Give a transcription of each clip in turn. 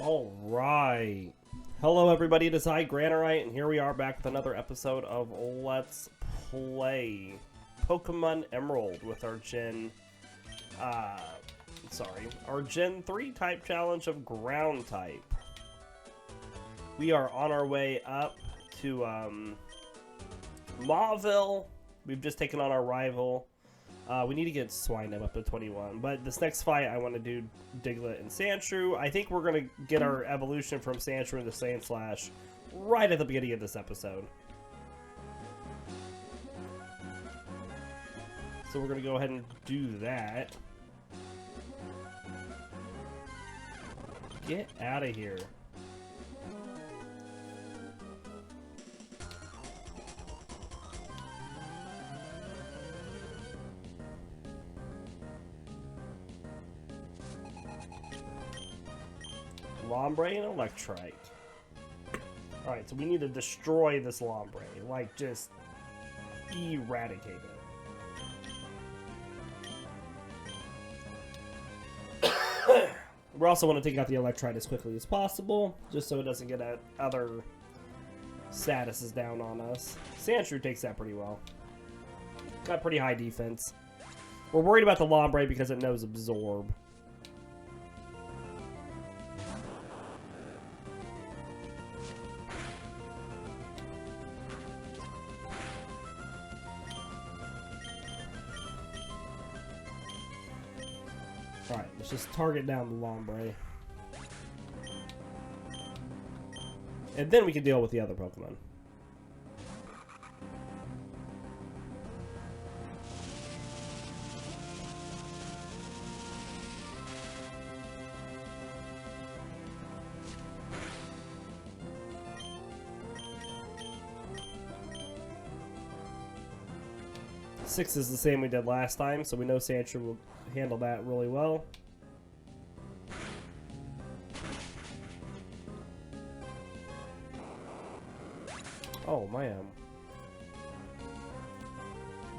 Alright. Hello everybody, it is I, Granorite, and here we are back with another episode of Let's Play Pokemon Emerald with our Gen 3 type challenge of Ground type. We are on our way up to Mauville. We've just taken on our rival. We need to get Swinub up to 21, but this next fight I want to do Diglett and Sandshrew. I think we're going to get our evolution from Sandshrew into Sandslash right at the beginning of this episode. So we're going to go ahead and do that. Get out of here. Lombre and Electrike. Alright, so we need to destroy this Lombre. Like, just eradicate it. We also want to take out the Electrike as quickly as possible, just so it doesn't get other statuses down on us. Sandshrew takes that pretty well. Got pretty high defense. We're worried about the Lombre because it knows Absorb. Alright, let's just target down the Lombre. And then we can deal with the other Pokemon. Six is the same we did last time, so we know Sandshrew will handle that really well. Oh, man.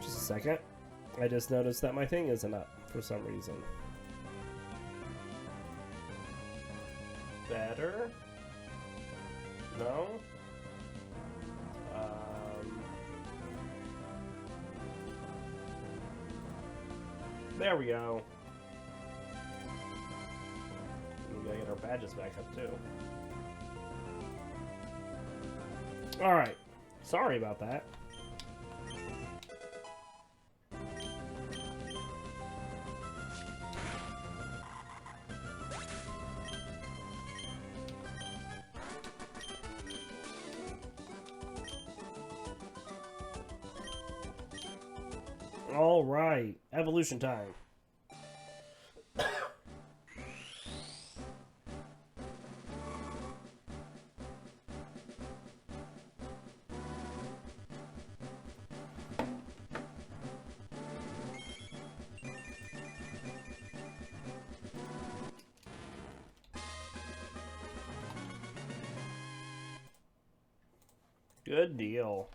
Just a second. I just noticed that my thing isn't up for some reason. Better? No? There we go. We gotta get our badges back up too. Alright. Sorry about that. Alright, evolution time. Good deal.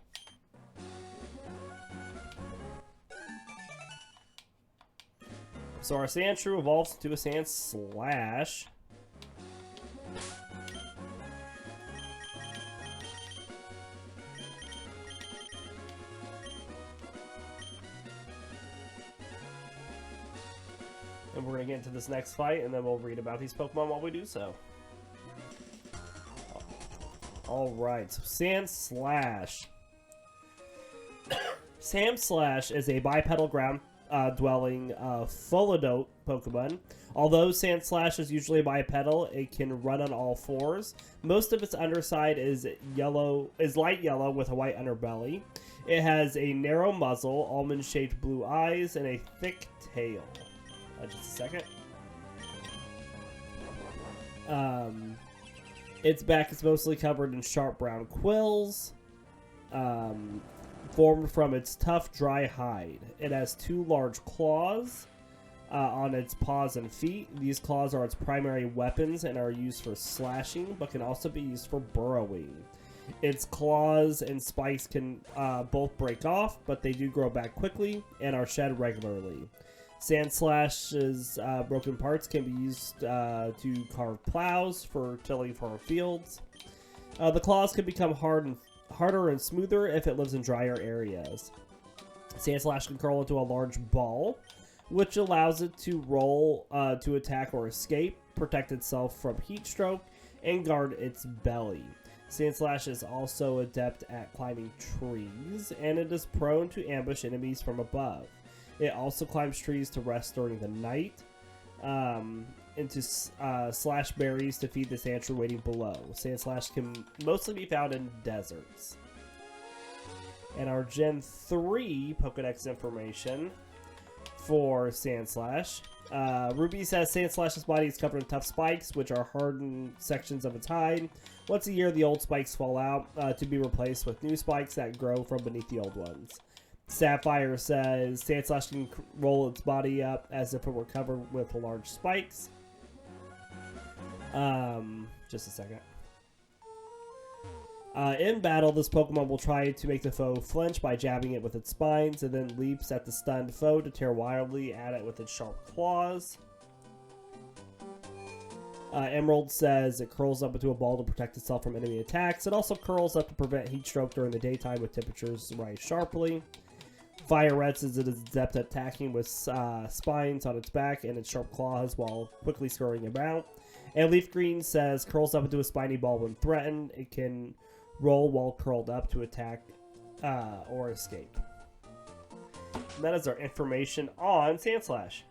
So our Sandshrew evolves into a Sandslash. And we're going to get into this next fight, and then we'll read about these Pokemon while we do so. Alright, so Sandslash. Sandslash is a bipedal ground dwelling Folidot Pokemon. Although Sandslash is usually bipedal, it can run on all fours. Most of its underside is light yellow with a white underbelly. It has a narrow muzzle, almond-shaped blue eyes, and a thick tail. Just a second. Its back is mostly covered in sharp brown quills. Formed from its tough, dry hide. It has two large claws on its paws and feet. These claws are its primary weapons and are used for slashing, but can also be used for burrowing. Its claws and spikes can both break off, but they do grow back quickly and are shed regularly. Sandslash's broken parts can be used to carve plows for tilling farm fields. The claws can become harder and smoother if it lives in drier areas. Sandslash can curl into a large ball, which allows it to roll to attack or escape, protect itself from heat stroke, and guard its belly. Sandslash is also adept at climbing trees, and it is prone to ambush enemies from above. It also climbs trees to rest during the night, and to slash berries to feed the Sandshrew waiting below. Sandslash can mostly be found in deserts. And our Gen 3 Pokedex information for Sandslash. Ruby says Sandslash's body is covered in tough spikes, which are hardened sections of its hide. Once a year, the old spikes fall out to be replaced with new spikes that grow from beneath the old ones. Sapphire says Sandslash can roll its body up as if it were covered with large spikes. Just a second. In battle, this Pokemon will try to make the foe flinch by jabbing it with its spines, and then leaps at the stunned foe to tear wildly at it with its sharp claws. Emerald says it curls up into a ball to protect itself from enemy attacks. It also curls up to prevent heat stroke during the daytime with temperatures rise sharply. Fire Red says it is adept at attacking with spines on its back and its sharp claws while quickly scurrying about. And Leaf Green says curls up into a spiny ball when threatened. It can roll while curled up to attack or escape. And that is our information on Sandslash.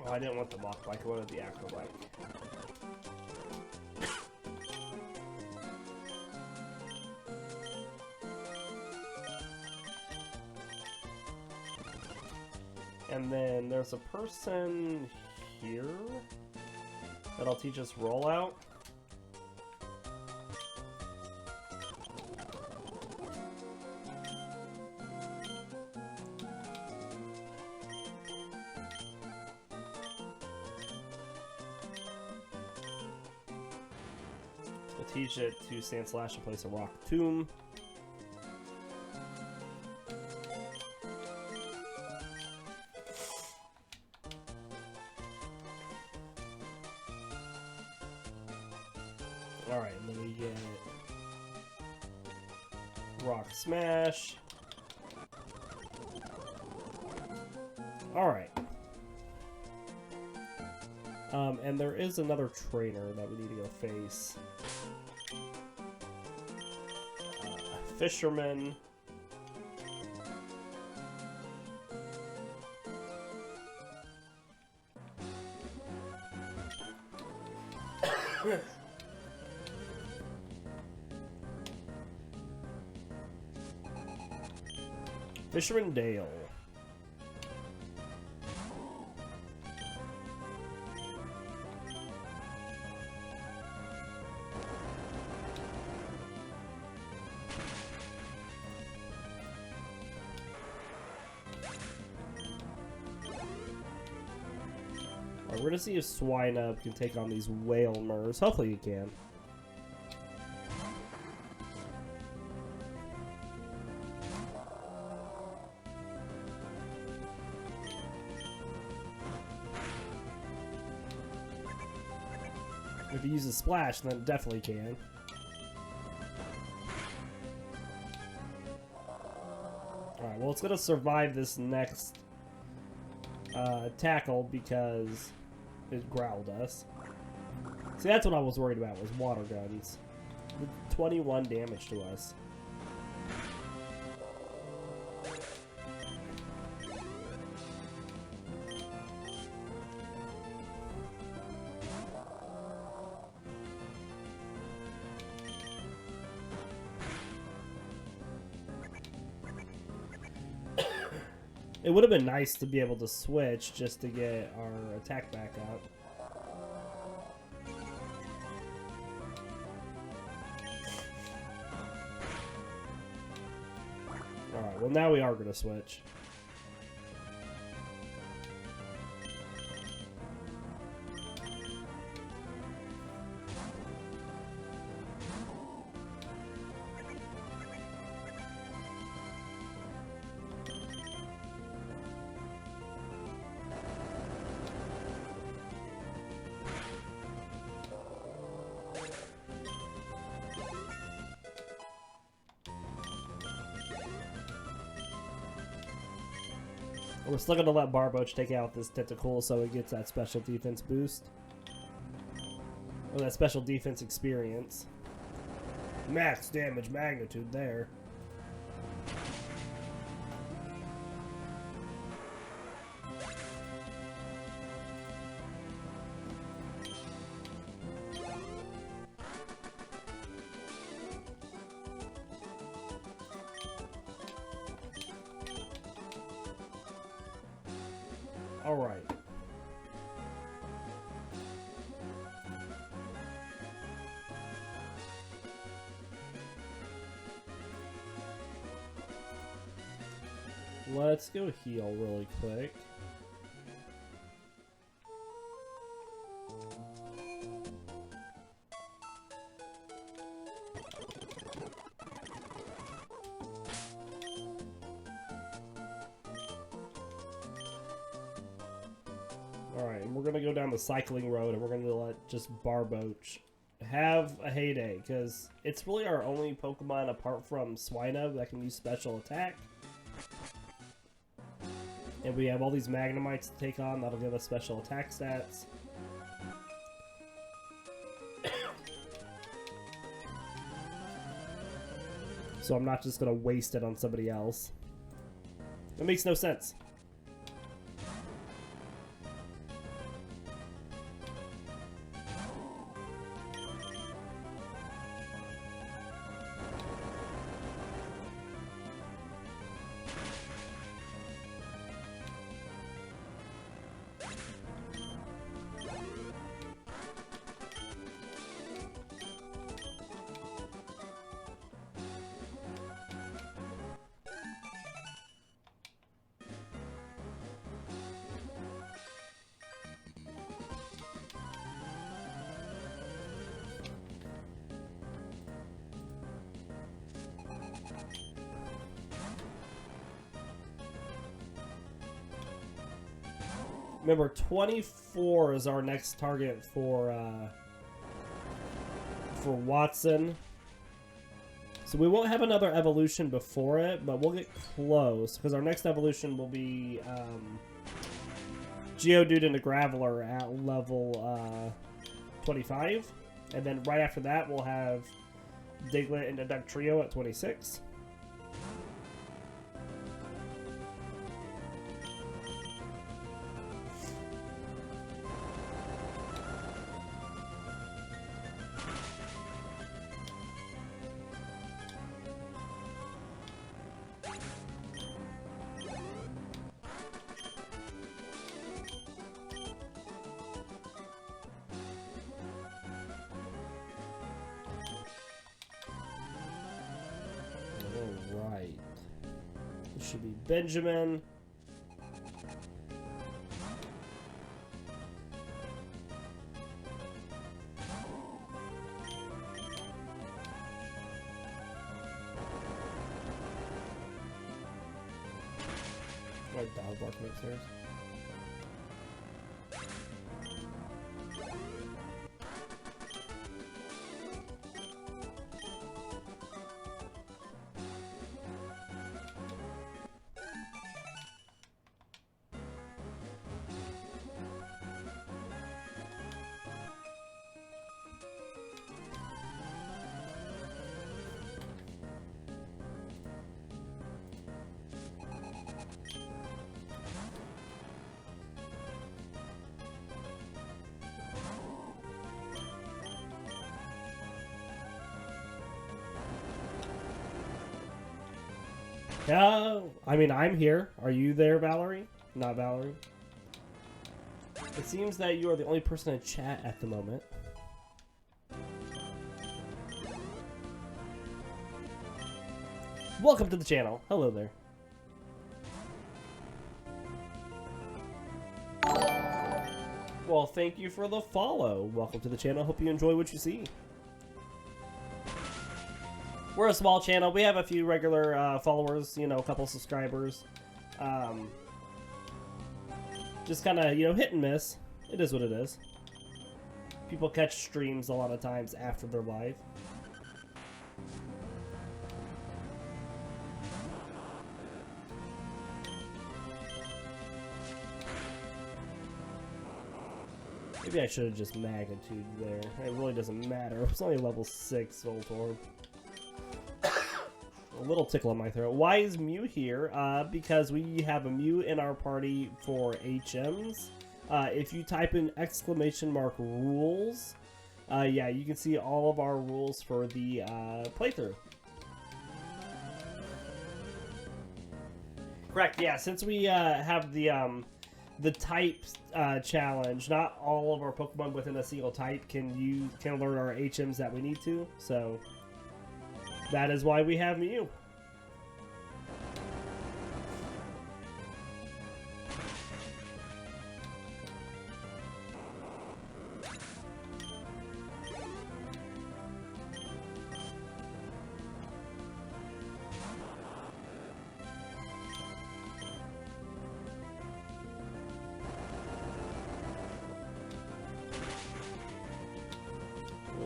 Oh, I didn't want the mock bike, I wanted the acro bike. And then there's a person here that'll teach us rollout. Teach it to Sandslash to place a rock tomb. Alright, and then we get Rock Smash. Alright. And there is another trainer that we need to go face. Fisherman. Fisherman Dale. We're gonna see if Swinub can take on these Whalmers. Hopefully he can. If he uses Splash, then it definitely can. Alright, well, it's gonna survive this next tackle because it growled us. See, that's what I was worried about, was water guns. 21 damage to us. It would have been nice to be able to switch just to get our attack back up. Alright, well now we are going to switch. We're still going to let Barboach take out this Tentacool so it gets that special defense boost. Or that special defense experience. Max damage magnitude there. All right. Let's go heal really quick. Alright, and we're going to go down the cycling road, and we're going to let just Barboach have a heyday, because it's really our only Pokemon apart from Swinub that can use special attack. And we have all these Magnemites to take on, that'll give us special attack stats. So I'm not just going to waste it on somebody else. It makes no sense. Remember, 24 is our next target for Wattson. So we won't have another evolution before it, but we'll get close, because our next evolution will be Geodude into Graveler at level 25. And then right after that, we'll have Diglett into Dugtrio at 26. Alright. This should be Benjamin. Dog barking upstairs. I mean, I'm here. Are you there, Valerie? Not Valerie. It seems that you are the only person in chat at the moment. Welcome to the channel. Hello there. Well, thank you for the follow. Welcome to the channel. Hope you enjoy what you see. We're a small channel. We have a few regular followers, you know, a couple subscribers. Just kind of, you know, hit and miss. It is what it is. People catch streams a lot of times after they're live. Maybe I should have just magnitude there. It really doesn't matter. It's only level 6 Voltorb. A little tickle in my throat. Why is Mew here? Because we have a Mew in our party for HMs. If you type in !rules, yeah, you can see all of our rules for the playthrough. Correct, yeah, since we have the type challenge, not all of our Pokemon within a single type can learn our HMs that we need to, so that is why we have Mew.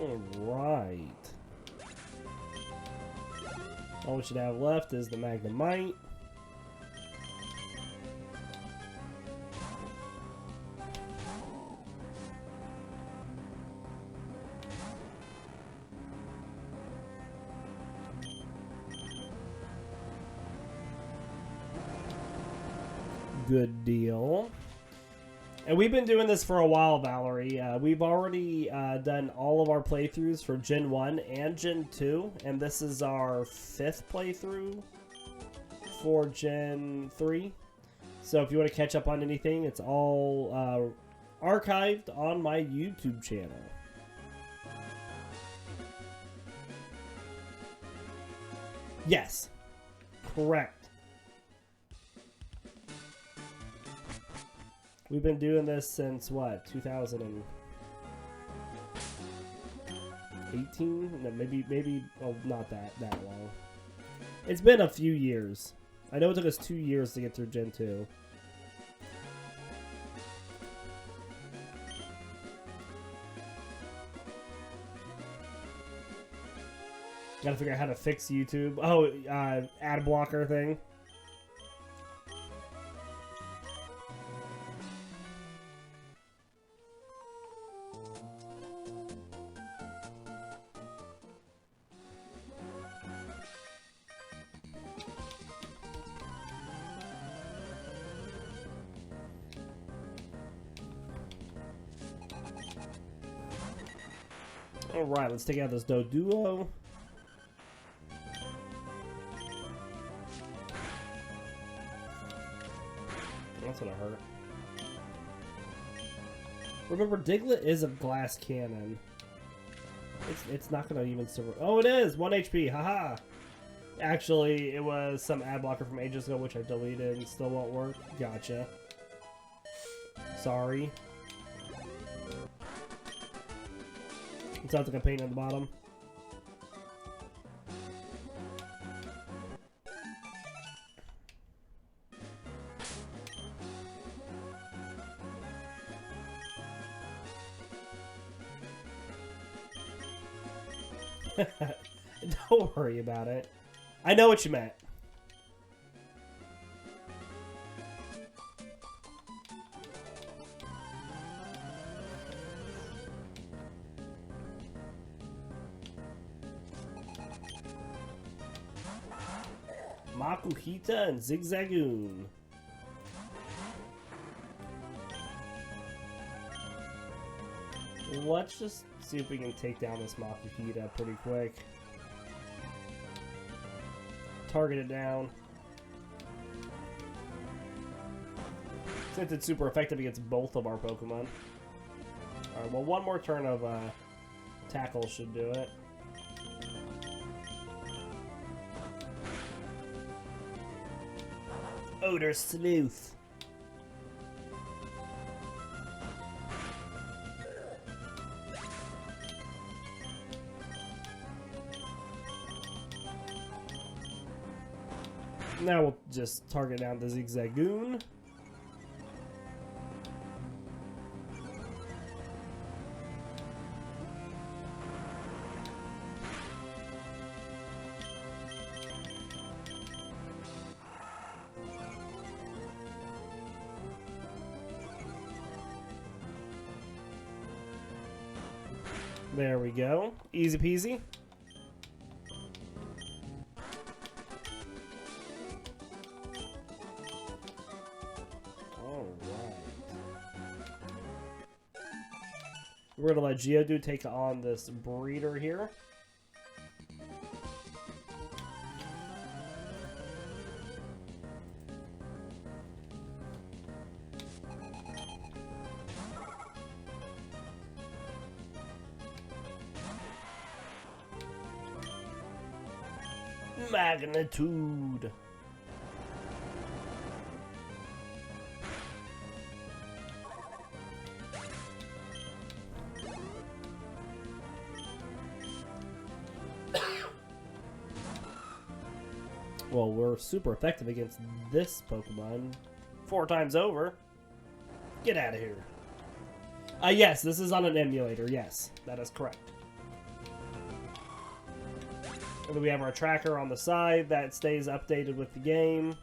Alright. All we should have left is the Magnemite. Good deal. And we've been doing this for a while, Valerie. We've already done all of our playthroughs for Gen 1 and Gen 2, and this is our 5th playthrough for Gen 3. So if you want to catch up on anything, it's all archived on my YouTube channel. Yes, correct. We've been doing this since, what, 2018? No, maybe, oh, not that long. It's been a few years. I know it took us 2 years to get through Gen 2. Gotta figure out how to fix YouTube. Oh, ad blocker thing. Alright, let's take out this Doduo. That's gonna hurt. Remember, Diglett is a glass cannon. It's not gonna even survive. Oh, it is! 1 HP, haha! Actually, it was some ad blocker from ages ago, which I deleted and still won't work. Gotcha. Sorry. It sounds like a paint on the bottom. Don't worry about it. I know what you meant. Makuhita and Zigzagoon. Let's just see if we can take down this Makuhita pretty quick. Target it down. Since it's super effective against both of our Pokemon. Alright, well, one more turn of tackle should do it. Odor Sleuth. Now we'll just target down the Zigzagoon. There we go. Easy peasy. Alright. We're gonna let Geodude take on this breeder here. Magnitude. Well, we're super effective against this Pokemon 4 times over. Get out of here. Yes, this is on an emulator. Yes, that is correct. And then we have our tracker on the side that stays updated with the game.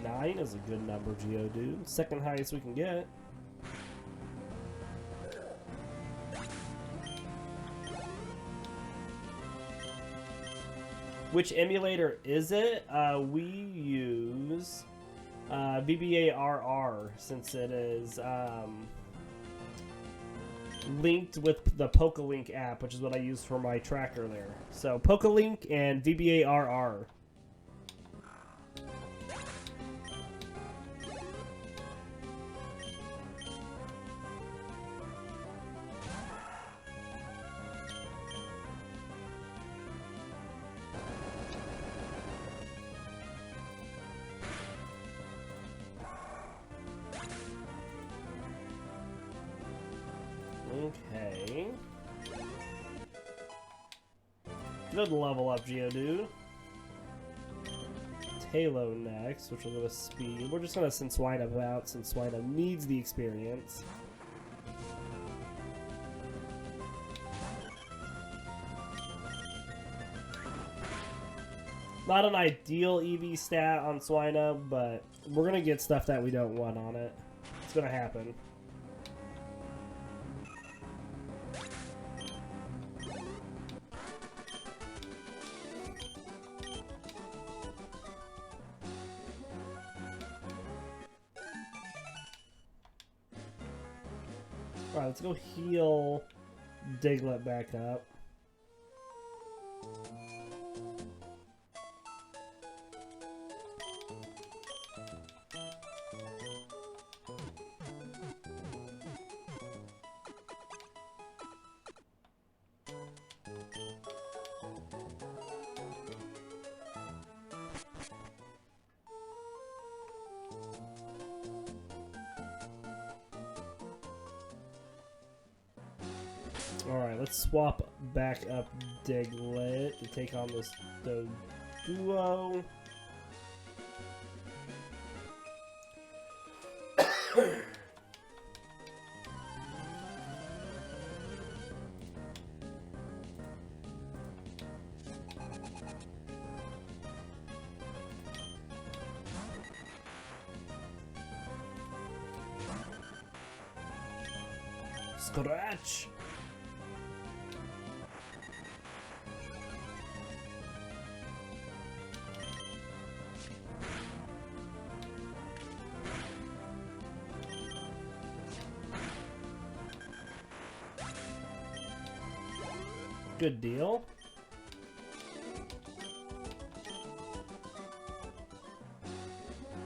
Nine is a good number, Geodude. Second highest we can get. Which emulator is it? We use VBARR, since it is linked with the PokeLink app, which is what I use for my tracker there. So PokeLink and VBARR. Okay. Good level up, Geodude. Halo next, which will go to speed. We're just going to send Swinub out since Swinub needs the experience. Not an ideal EV stat on Swinub, but we're going to get stuff that we don't want on it. It's going to happen. Alright, let's go heal Diglett back up. Alright, let's swap back up Diglett to take on this duo. Scratch! Good deal.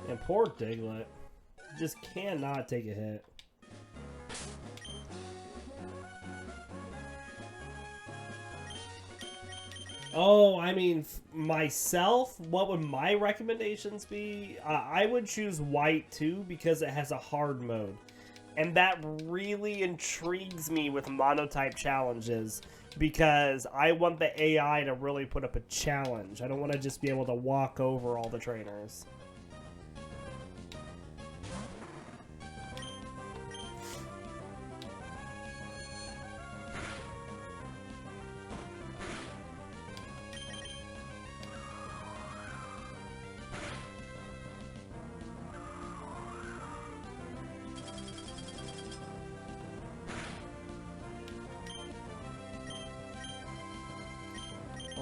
And poor Diglett just cannot take a hit. Oh, I mean, myself, what would my recommendations be? I would choose white too because it has a hard mode. And that really intrigues me with monotype challenges because I want the AI to really put up a challenge. I don't want to just be able to walk over all the trainers.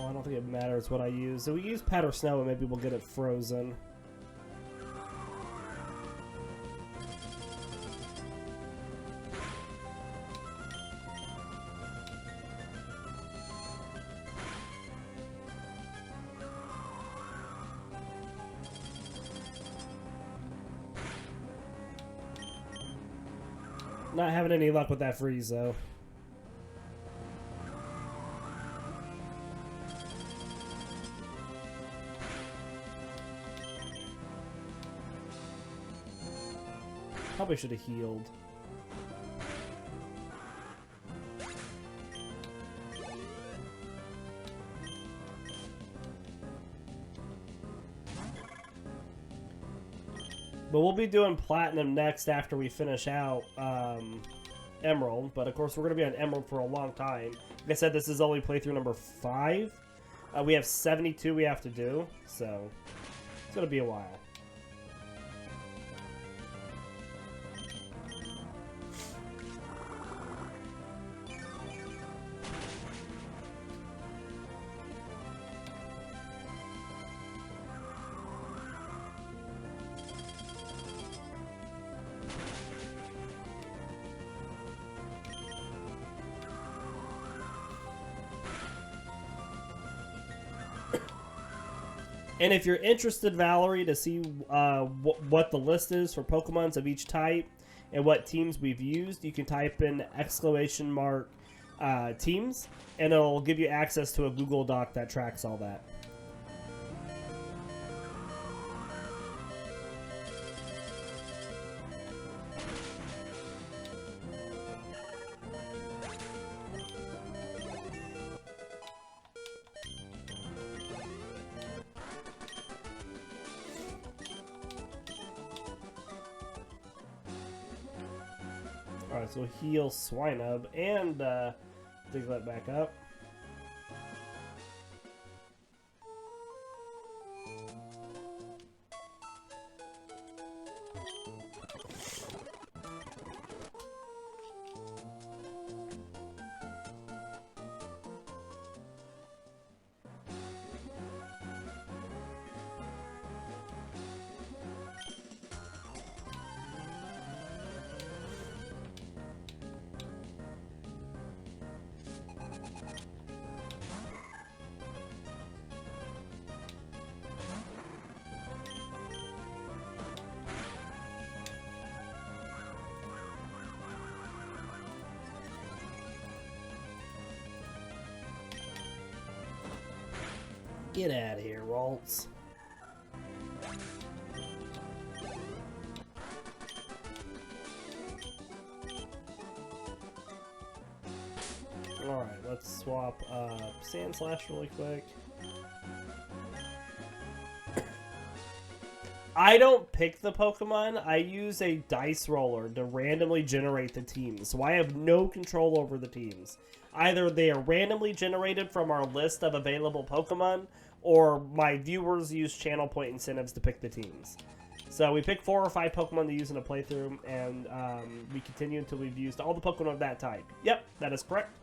Oh, I don't think it matters what I use. So we use Pat or Snow and maybe we'll get it frozen. Not having any luck with that freeze, though. Probably should have healed. But we'll be doing Platinum next after we finish out Emerald. But of course, we're going to be on Emerald for a long time. Like I said, this is only playthrough number 5. We have 72 we have to do, so it's going to be a while. And if you're interested, Valerie, to see what the list is for Pokemons of each type and what teams we've used, you can type in !teams, and it'll give you access to a Google Doc that tracks all that. Alright, so heal Swinub and Diglett back up. Get out of here, Waltz. Alright, let's swap Sandslash really quick. I don't pick the Pokemon. I use a dice roller to randomly generate the teams, so I have no control over the teams. Either they are randomly generated from our list of available Pokemon, or my viewers use channel point incentives to pick the teams. So we pick 4 or 5 Pokemon to use in a playthrough, and we continue until we've used all the Pokemon of that type. Yep, that is correct.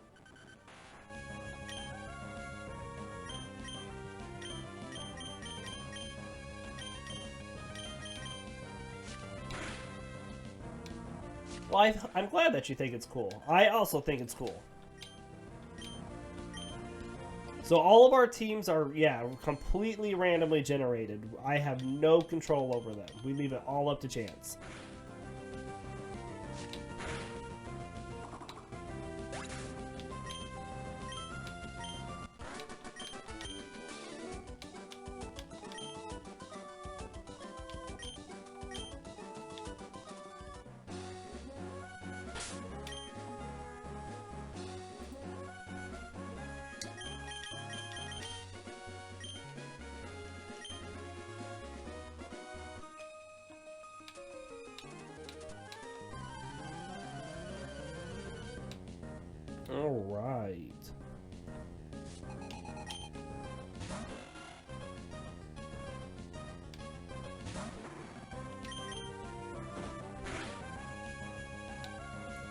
Well, I'm glad that you think it's cool. I also think it's cool. So all of our teams are, yeah, completely randomly generated. I have no control over them. We leave it all up to chance. All right.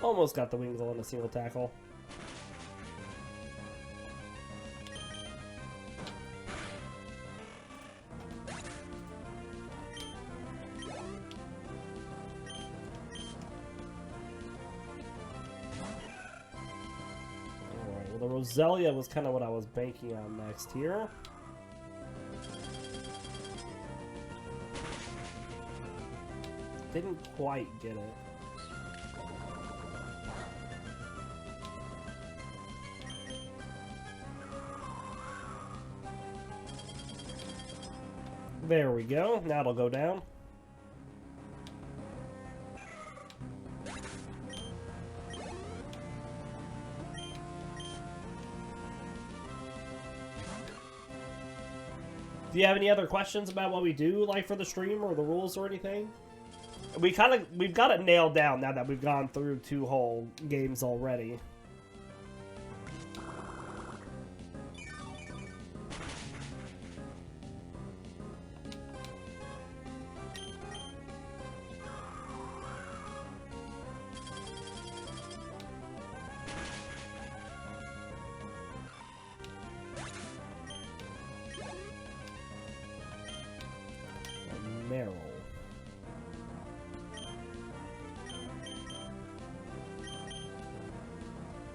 Almost got the Wings on a single tackle. The Roselia was kind of what I was banking on next here. Didn't quite get it. There we go. Now it'll go down. Do you have any other questions about what we do, like for the stream or the rules or anything? We've got it nailed down now that we've gone through 2 whole games already.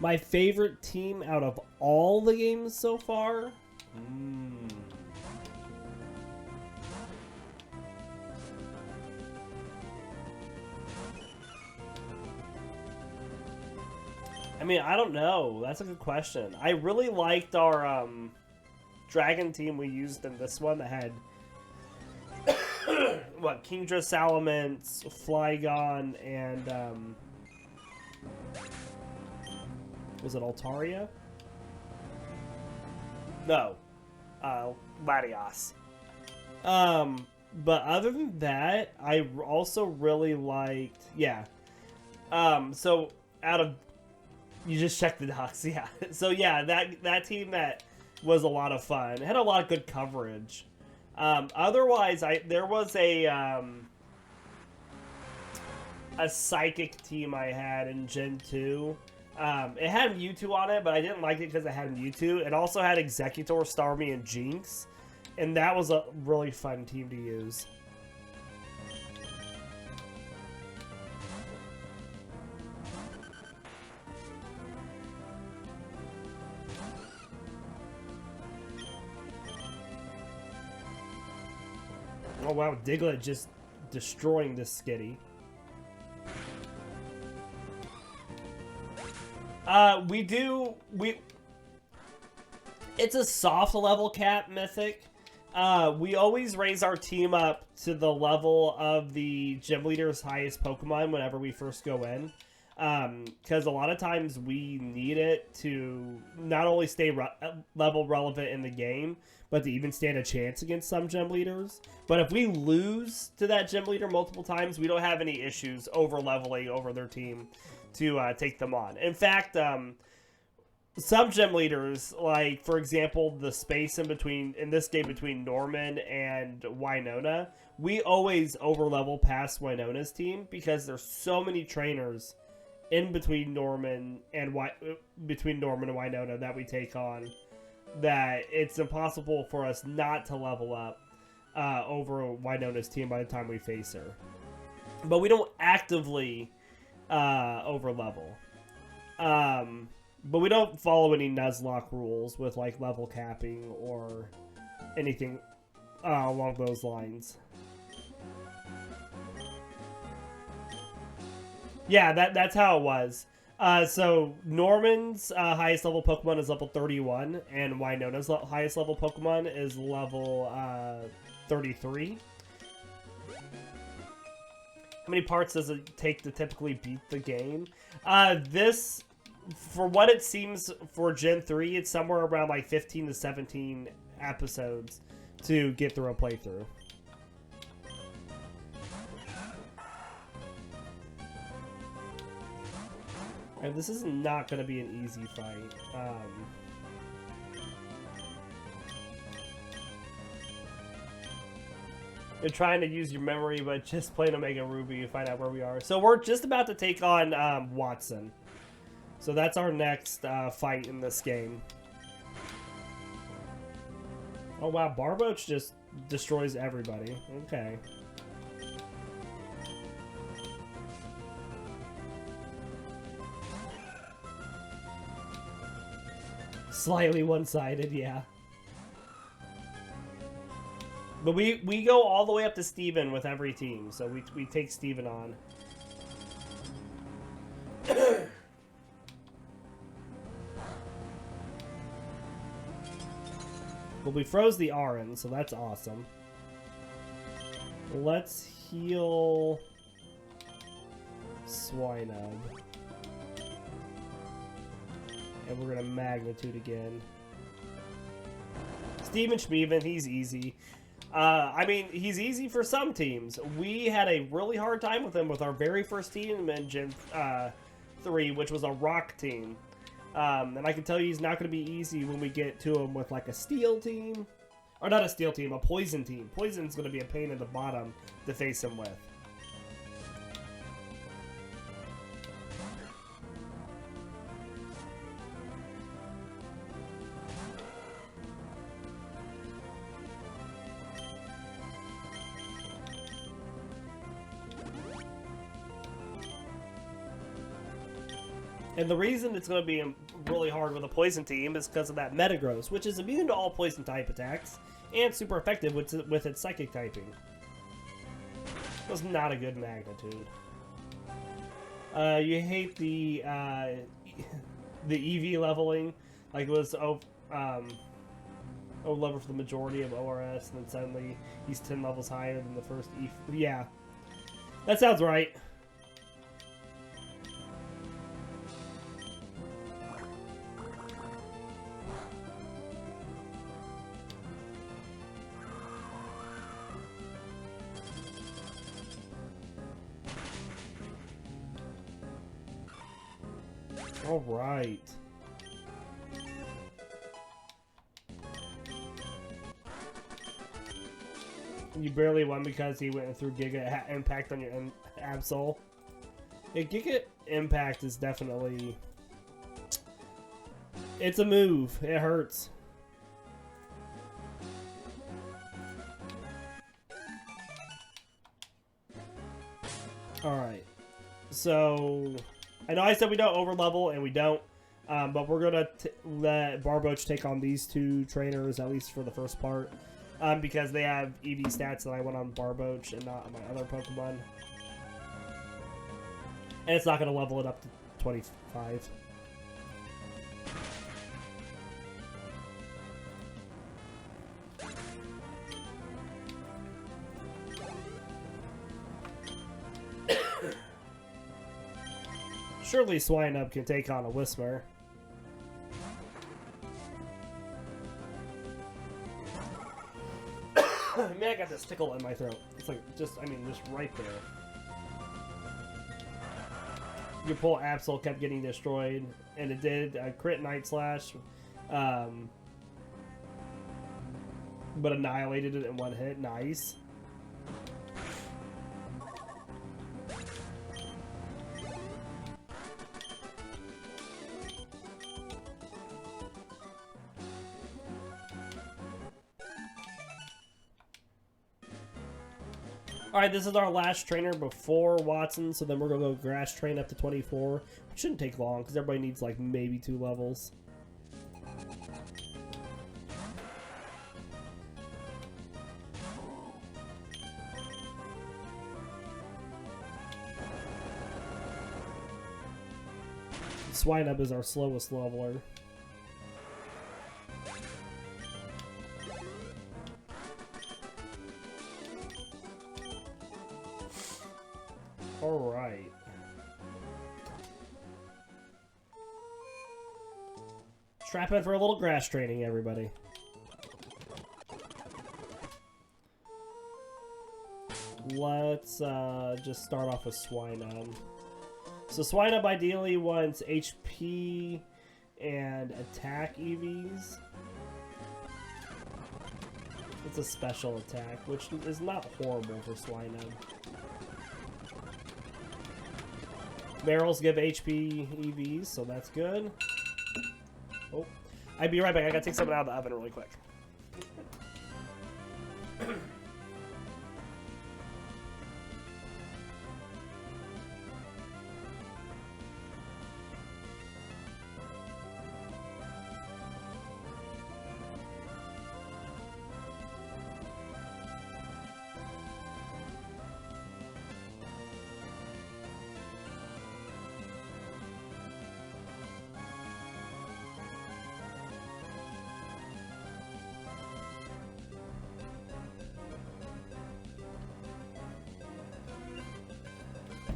My favorite team out of all the games so far? I mean, I don't know. That's a good question. I really liked our dragon team we used in this one that had what, Kingdra, Salamence, Flygon, and was it Altaria? No. Latios. But other than that, I also really liked... Yeah. So, out of... You just checked the docs, yeah. So, yeah, that team that was a lot of fun. It had a lot of good coverage. Otherwise, there was a Psychic team I had in Gen 2. It had Mewtwo on it, but I didn't like it because it had Mewtwo. It also had Executor, Starmie, and Jinx. And that was a really fun team to use. Oh wow, Diglett just destroying this Skitty. It's a soft level cap mythic. We always raise our team up to the level of the gym leader's highest Pokemon whenever we first go in. Because a lot of times we need it to not only stay level relevant in the game, but to even stand a chance against some gym leaders. But if we lose to that gym leader multiple times, we don't have any issues over leveling over their team to take them on. In fact, some gym leaders, like for example, the space in this game between Norman and Winona, we always over level past Winona's team because there's so many trainers in between Norman and Winona that we take on that it's impossible for us not to level up over Winona's team by the time we face her. But we don't actively over level. But we don't follow any Nuzlocke rules with like level capping or anything along those lines. Yeah, that's how it was. So Norman's highest level Pokemon is level 31, and Winona's highest level Pokemon is level 33. How many parts does it take to typically beat the game? This, for what it seems for Gen 3, it's somewhere around like 15 to 17 episodes to get through a playthrough. And this is not going to be an easy fight. You're trying to use your memory, but just playing Omega Ruby to find out where we are. So we're just about to take on Wattson. So that's our next fight in this game. Oh wow, Barboach just destroys everybody. Okay. Slightly one-sided, yeah. But we go all the way up to Steven with every team, so we take Steven on. Well, we froze the Aron, so that's awesome. Let's heal Swinub. And we're gonna Magnitude again. Steven Schmeven, he's easy. I mean, he's easy for some teams. We had a really hard time with him with our very first team in Gen 3, which was a rock team. And I can tell you he's not going to be easy when we get to him with like a steel team. Or not a steel team, a poison team. Poison's going to be a pain in the bottom to face him with. And the reason it's going to be really hard with a poison team is because of that Metagross, which is immune to all poison type attacks and super effective with its psychic typing. It was not a good Magnitude. You hate the EV leveling, like it was O level for the majority of ORS, and then suddenly he's 10 levels higher than the first E. Yeah, that sounds right. All right. You barely won because he went through Giga Impact on your Absol. Yeah, Giga Impact is definitely... It's a move. It hurts. Alright. So... I know I said we don't overlevel, and we don't, but we're going to let Barboach take on these two trainers, at least for the first part, because they have EV stats that I went on Barboach and not on my other Pokemon. And it's not going to level it up to 25. Surely Swinub can take on a Whisper. Man, I got this tickle in my throat. It's like, just right there. Your pull Absol kept getting destroyed, and it did. Crit Night Slash, but annihilated it in one hit. Nice. Alright, this is our last trainer before Wattson, so then we're going to go grass train up to 24. It shouldn't take long, because everybody needs, like, maybe 2 levels. Swinub is our slowest leveler. Alright. Strap in for a little grass training, everybody. Let's just start off with Swinub. So Swinub ideally wants HP and attack EVs. It's a special attack, which is not horrible for Swinub. Barrels give HP EVs, so that's good. Oh, I'd be right back. I gotta take something out of the oven really quick.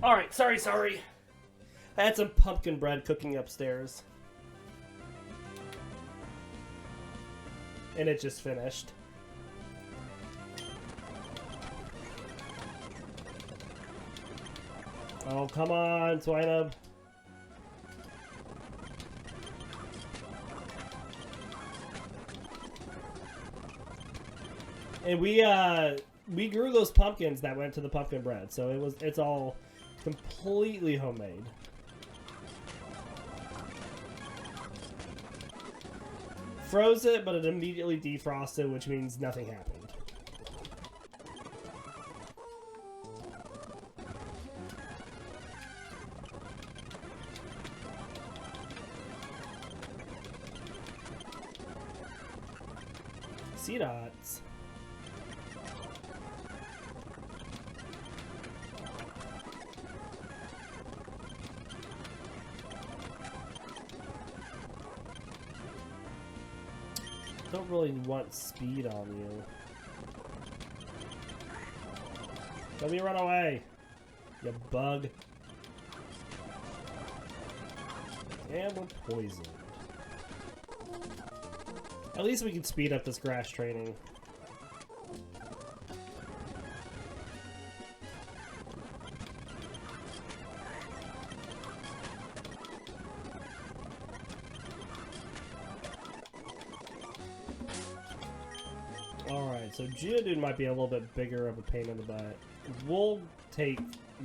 Alright, sorry. I had some pumpkin bread cooking upstairs. And it just finished. Oh, come on, Swinub. And we grew those pumpkins that went to the pumpkin bread, so it's all completely homemade. Froze it, but it immediately defrosted, which means nothing happened. Sea dots. Don't really want speed on you. Let me run away, you bug. And we're poisoned. At least we can speed up this grass training. Alright, so Geodude might be a little bit bigger of a pain in the butt. We'll take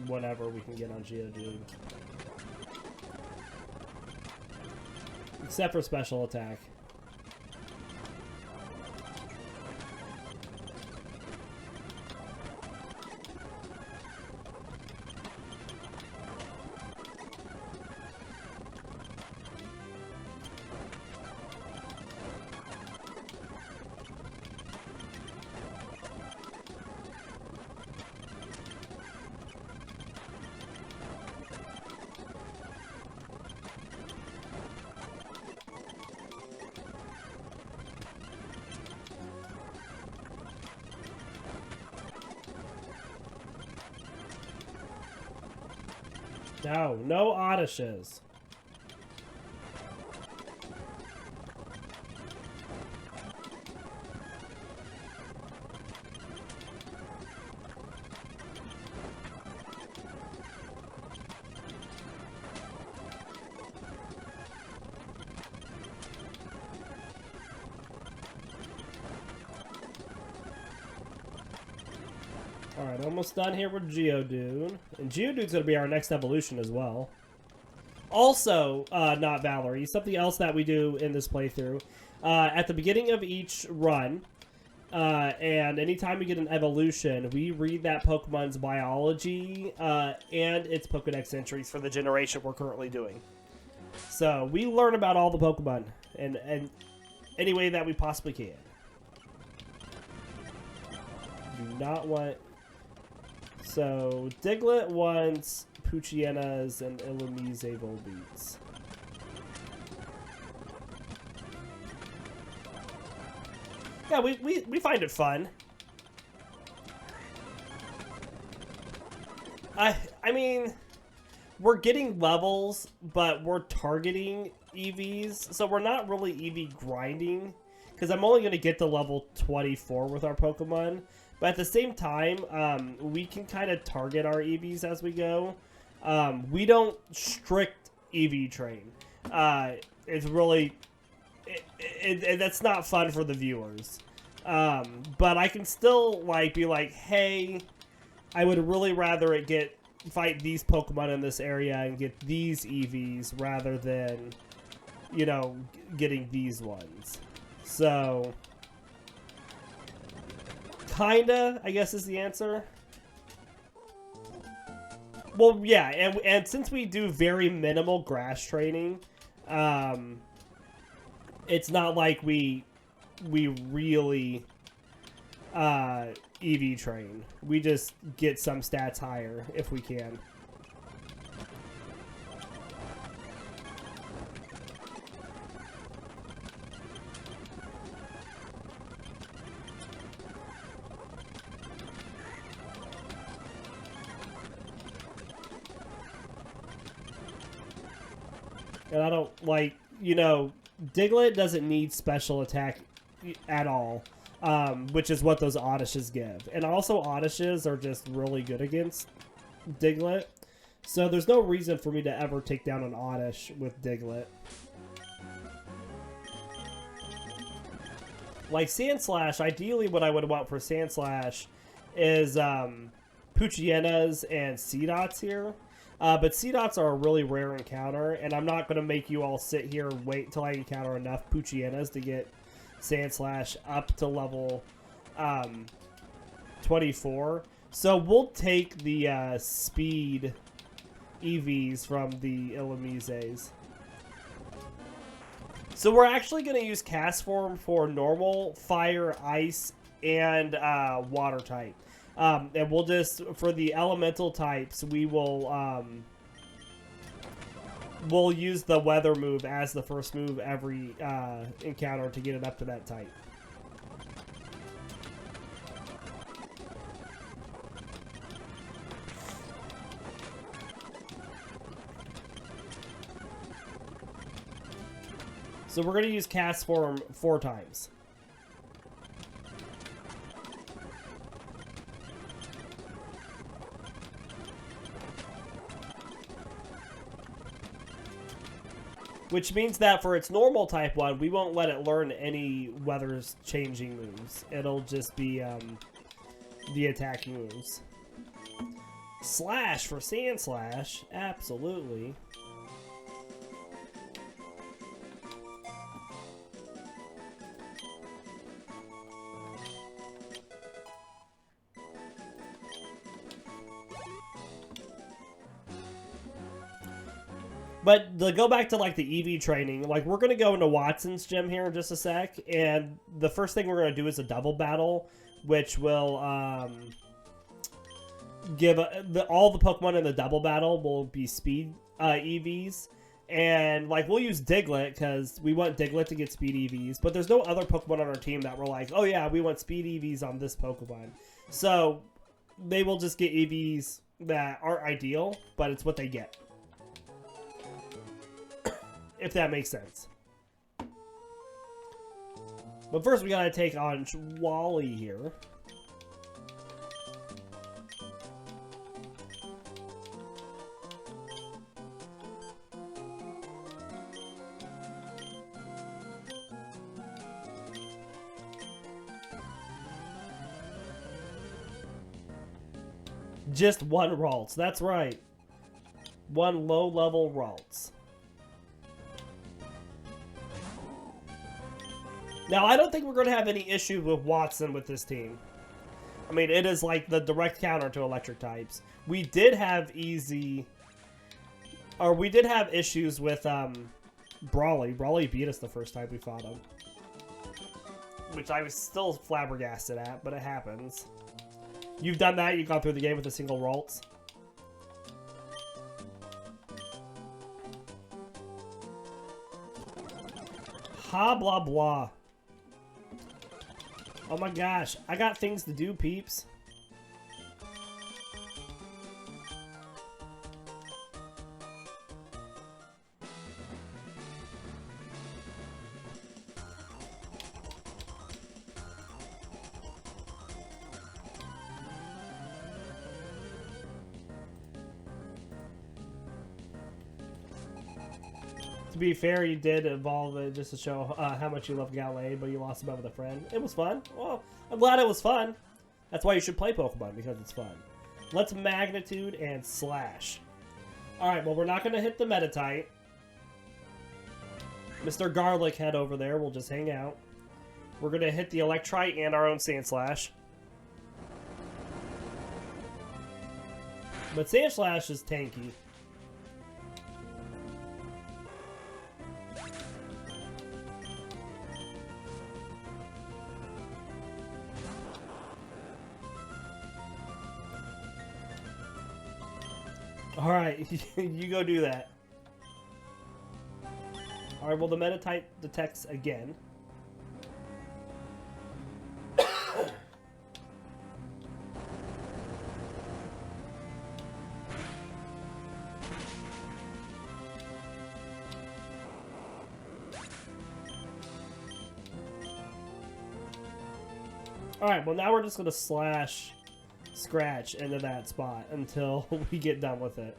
whatever we can get on Geodude. Except for special attack. No Oddishes. Alright, almost done here with Geodude. And Geodude's going to be our next evolution as well. Also, not Valerie, something else that we do in this playthrough. At the beginning of each run, and anytime we get an evolution, we read that Pokemon's biology and its Pokedex entries for the generation we're currently doing. So, we learn about all the Pokemon in any way that we possibly can. Do not want... So, Diglett wants Poochyenas and Illumise Volbeats. Yeah, we find it fun. I mean, we're getting levels, but we're targeting EVs, so we're not really EV grinding, because I'm only going to get to level 24 with our Pokemon. But at the same time, we can kind of target our EVs as we go. We don't strict EV train. It's really... that's not fun for the viewers. But I can still be like, hey, I would really rather it fight these Pokemon in this area and get these EVs rather than, you know, getting these ones. So... kinda, I guess, is the answer. Well, yeah, and since we do very minimal grass training, it's not like we really EV train. We just get some stats higher if we can. And I don't like, you know, Diglett doesn't need special attack at all, which is what those Oddishes give. And also Oddishes are just really good against Diglett. So there's no reason for me to ever take down an Oddish with Diglett. Like Sandslash, ideally what I would want for Sandslash is Poochyenas and Seedots here. But Seedots are a really rare encounter, and I'm not going to make you all sit here and wait until I encounter enough Poochyenas to get Sandslash up to level 24. So we'll take the speed EVs from the Illumises. So we're actually going to use Cast Form for normal, fire, ice, and water type. And we'll just, for the elemental types, we will, we'll use the weather move as the first move every encounter to get it up to that type. So we're going to use Cast Form 4 times. Which means that for its normal type 1, we won't let it learn any weather's changing moves. It'll just be the attacking moves. Slash for Sandslash, absolutely. But to go back to, like, the EV training, like, we're going to go into Wattson's gym here in just a sec, and the first thing we're going to do is a double battle, which will give all the Pokemon in the double battle will be speed EVs, and, like, we'll use Diglett, because we want Diglett to get speed EVs, but there's no other Pokemon on our team that we're like, oh yeah, we want speed EVs on this Pokemon. So, they will just get EVs that aren't ideal, but it's what they get. If that makes sense. But first we gotta take on Wally here. Just one Ralts, that's right. One low-level Ralts. Now, I don't think we're going to have any issue with Wattson with this team. I mean, it is like the direct counter to electric types. We did have issues with Brawly. Brawly beat us the first time we fought him. Which I was still flabbergasted at, but it happens. You've done that? You've gone through the game with a single Ralts? Ha blah blah. Oh my gosh, I got things to do, peeps. To be fair, you did evolve it just to show how much you love Galactic, but you lost him out with a friend. It was fun. Well, I'm glad it was fun. That's why you should play Pokemon, because it's fun. Let's Magnitude and Slash. Alright, well, we're not going to hit the Meta-type. Mr. Garlic Head over there will just hang out. We're going to hit the Electrite and our own Sandslash. But Sandslash is tanky. Alright, you go do that. Alright, well the Meta-type detects again. Alright, well now we're just gonna slash Scratch into that spot until we get done with it.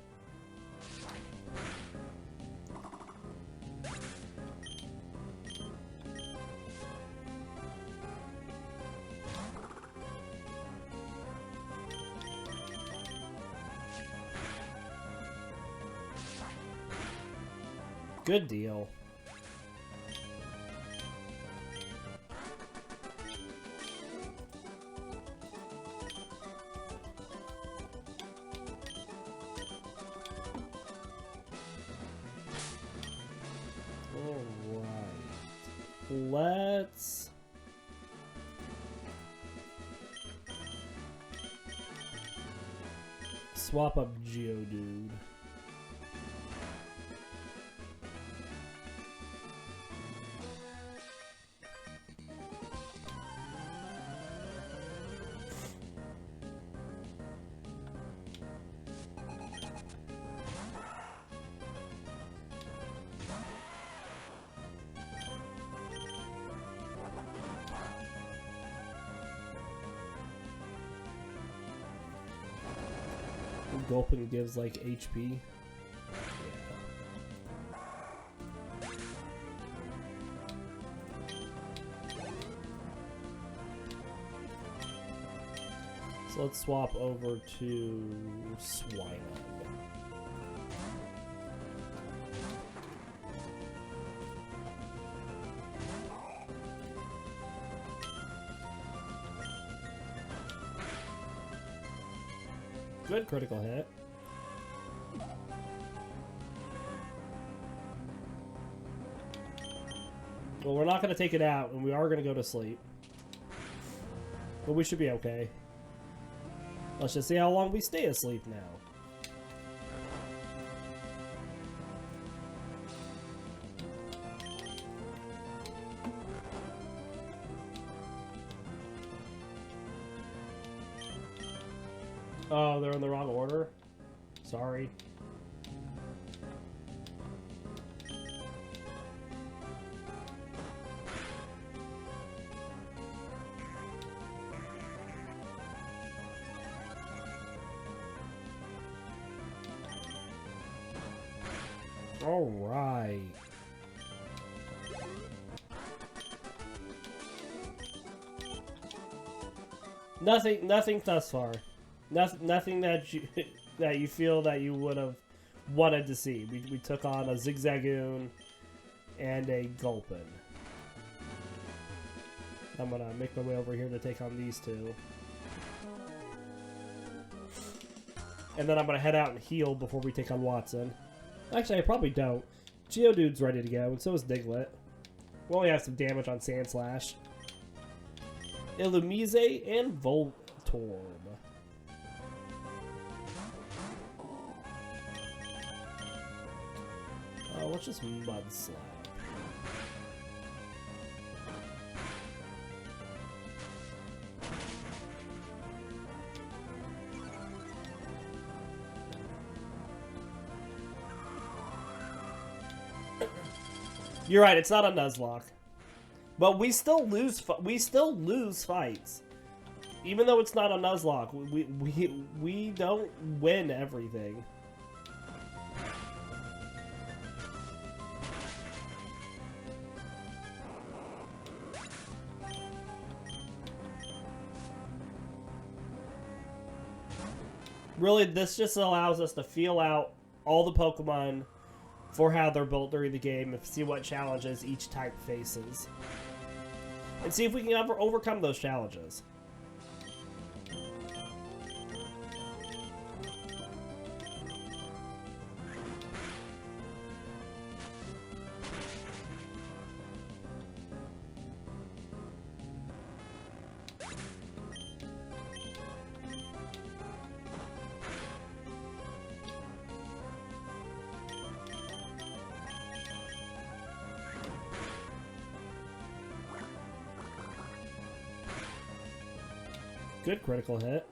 Good deal. Let's swap up Geodude. Gulpin gives like HP. So let's swap over to Swinub. Good critical hit. Well, we're not going to take it out, and we are going to go to sleep. But we should be okay. Let's just see how long we stay asleep now. Oh, they're in the wrong order? Sorry. All right. Nothing thus far. Nothing that you that you feel that you would have wanted to see. We took on a Zigzagoon and a Gulpin. I'm gonna make my way over here to take on these two. And then I'm gonna head out and heal before we take on Wattson. Actually, I probably don't. Geodude's ready to go, and so is Diglett. We only have some damage on Sandslash. Illumise and Voltorb. Let's just Mud Slap. You're right, it's not a Nuzlocke. But we still lose fights. Even though it's not a Nuzlocke, we don't win everything. Really, this just allows us to feel out all the Pokemon for how they're built during the game and see what challenges each type faces. And see if we can ever overcome those challenges. Good critical hit.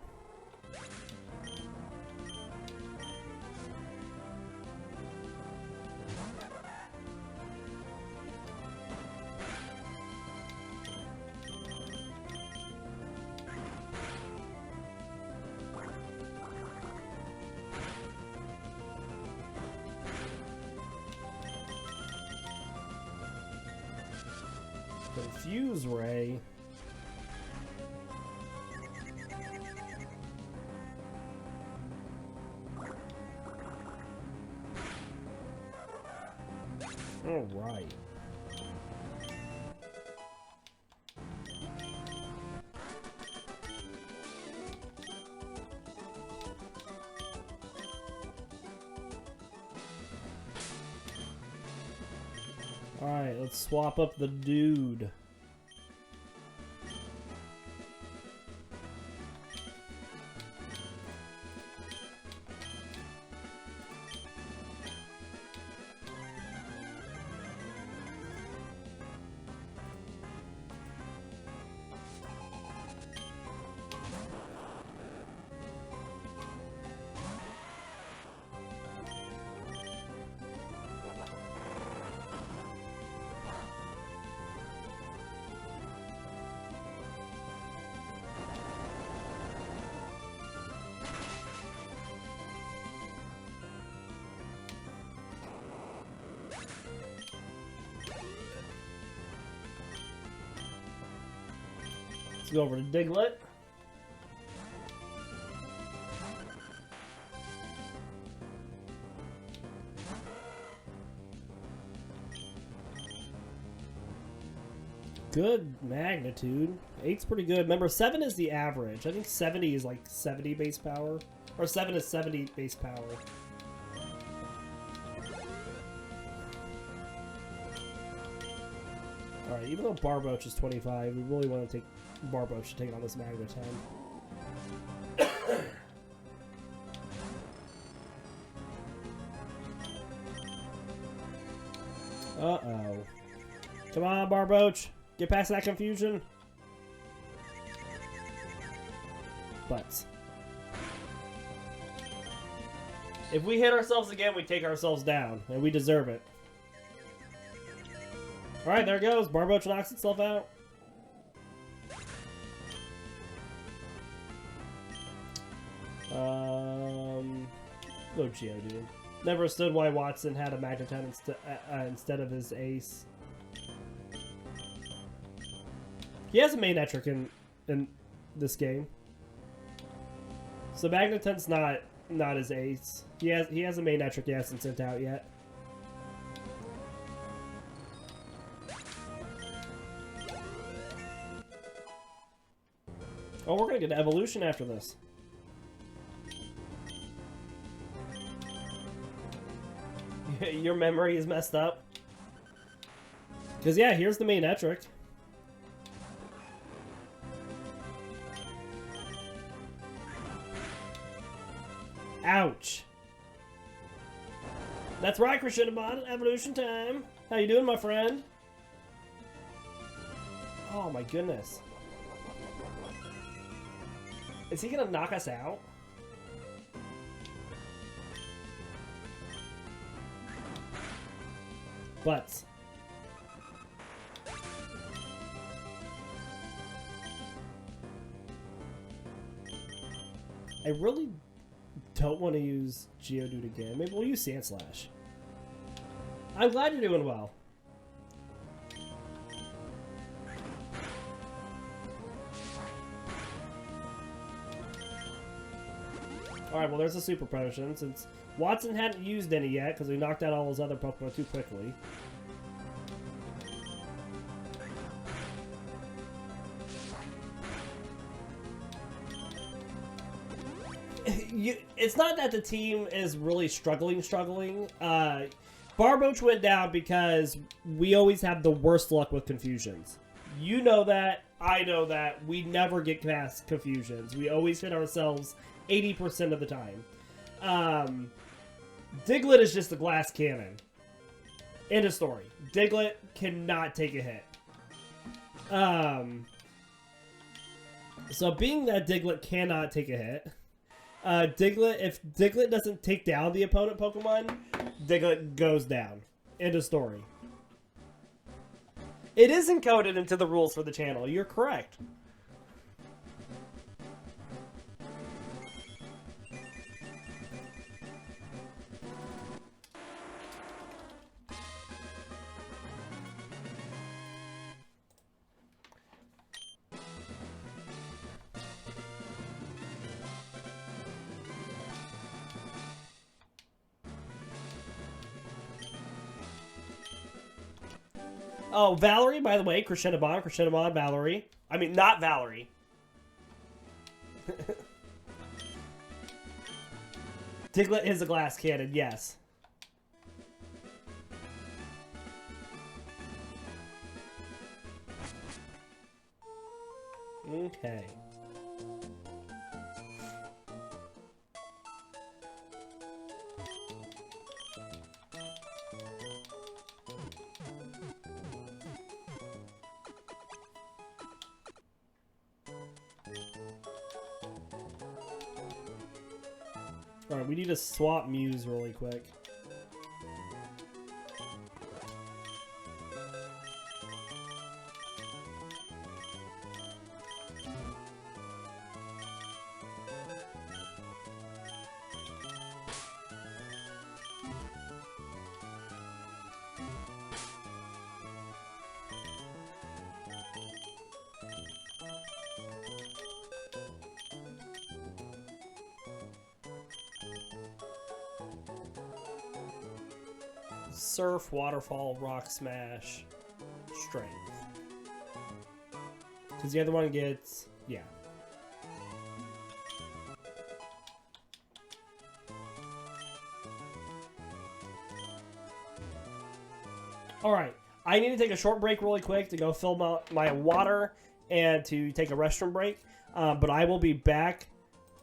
Confuse Ray. All right. Alright, let's swap up the dude. Let's go over to Diglett. Good magnitude. 8's pretty good. Remember, 7 is the average. I think 70 is like 70 base power. Or 7 is 70 base power. Alright, even though Barboach is 25, we really want to take Barboach to take on this Magneton. Uh-oh. Come on, Barboach. Get past that confusion. But if we hit ourselves again, we take ourselves down, and we deserve it. Alright, there it goes. Barboach knocks itself out. Go Geodude. Never understood why Wattson had a Magneton instead of his ace. He has a Magnetric in this game. So Magneton's not his ace. He has a Magnetric he hasn't sent out yet. Oh, we're gonna get an evolution after this. Your memory is messed up. Because, yeah, here's the Magnetric. Ouch. That's right, Krishinabot. Evolution time. How you doing, my friend? Oh, my goodness. Is he gonna knock us out? But I really don't want to use Geodude again. Maybe we'll use Sandslash. I'm glad you're doing well. Alright, well there's a Super Potion, since Wattson hadn't used any yet, because we knocked out all those other Pokemon too quickly. It's not that the team is really struggling. Barboach went down because we always have the worst luck with confusions. You know that, I know that, we never get past confusions. We always hit ourselves 80% of the time. Diglett is just a glass cannon. End of story. Diglett cannot take a hit. So being that Diglett cannot take a hit, if Diglett doesn't take down the opponent Pokemon, Diglett goes down. End of story. It is encoded into the rules for the channel. You're correct. Oh, Valerie, by the way, Crescendomon, Valerie. I mean, not Valerie. Diglett is a glass cannon, yes. Okay. Alright, we need to swap Mews really quick. Surf, Waterfall, Rock Smash, Strength. Because the other one gets... yeah. Alright, I need to take a short break really quick to go fill my water and to take a restroom break. But I will be back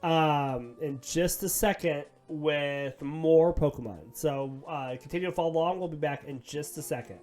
in just a second with more Pokemon. So continue to follow along. We'll be back in just a second.